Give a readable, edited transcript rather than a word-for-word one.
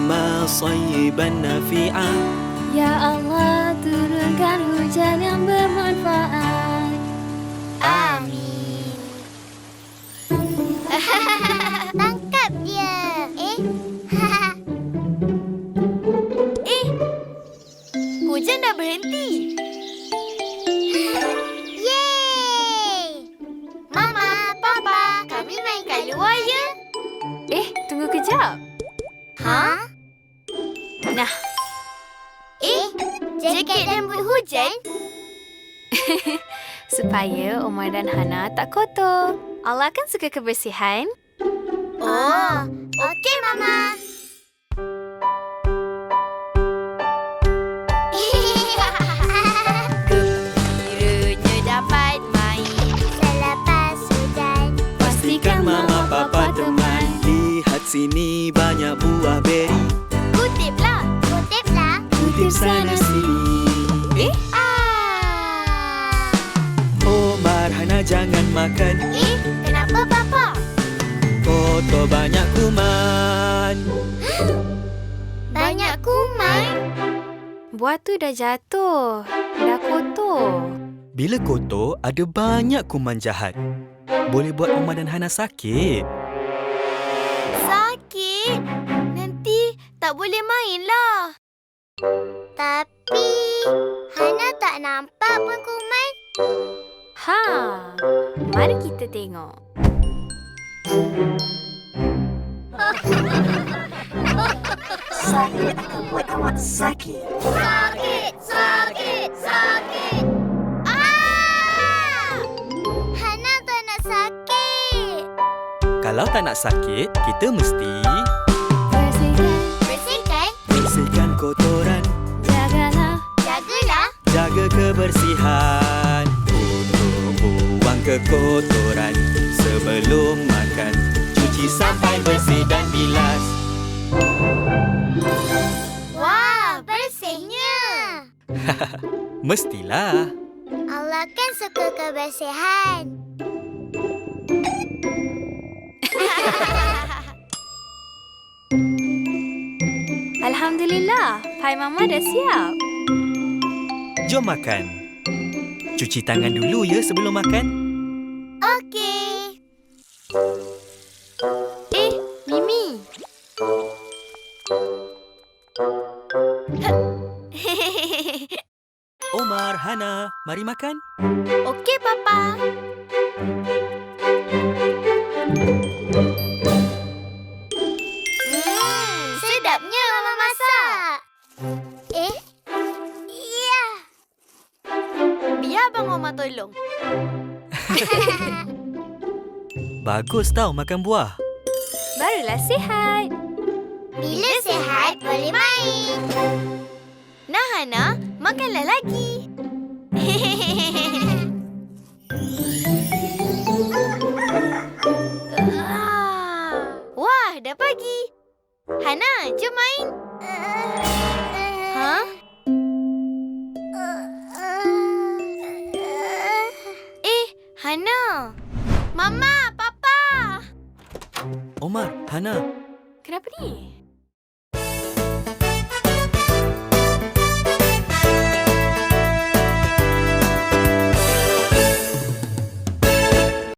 السماء صيبا نافعا. Ya Allah, turunkan hujan yang bermanfaat. Amin. Tangkap dia. Hujan dah berhenti. Yeay! Mama, Papa, kami main kat luar ya? Tunggu kejap. Ha? Nah, Jaket dan boot hujan? supaya Omar dan Hana tak kotor. Allah kan suka kebersihan. Oh, okey Mama. Gembiranya dapat main selepas hujan. Pastikan Mama Papa teman. Lihat sini banyak buah beri. Kutiplah. Kutip sana sini. Omar, Hana jangan makan. Kenapa Papa? Kotor banyak kuman. Banyak kuman? Buah tu dah jatuh. Dah kotor. Bila kotor, ada banyak kuman jahat. Boleh buat Omar dan Hana sakit. Sakit? Nanti tak boleh main lah. Tapi Hana tak nampak pun kuman. Mari kita tengok. Saya akan buat awak sakit. Sakit. Hana tak nak sakit. Kalau tak nak sakit, kita mesti bersihkan kotoran. Jagalah. Jaga kebersihan. Untuk buang kekotoran sebelum makan. Cuci sampai bersih dan bilas. Wah, bersihnya. Mestilah. Allah kan suka kebersihan. Alhamdulillah, pai Mama dah siap. Jom makan. Cuci tangan dulu ya sebelum makan. Okey. Mimi. Omar, Hana, mari makan. Okey, Papa. Sedapnya Mama masak. Ya. Biar Abang Omar tolong. Bagus tau makan buah. Barulah sihat. Bila sihat, boleh main. Nah, Hana, makanlah lagi. Wah, dah pagi. Hana, jom main. Ha? Hana. Mama, Papa. Omar, Hana,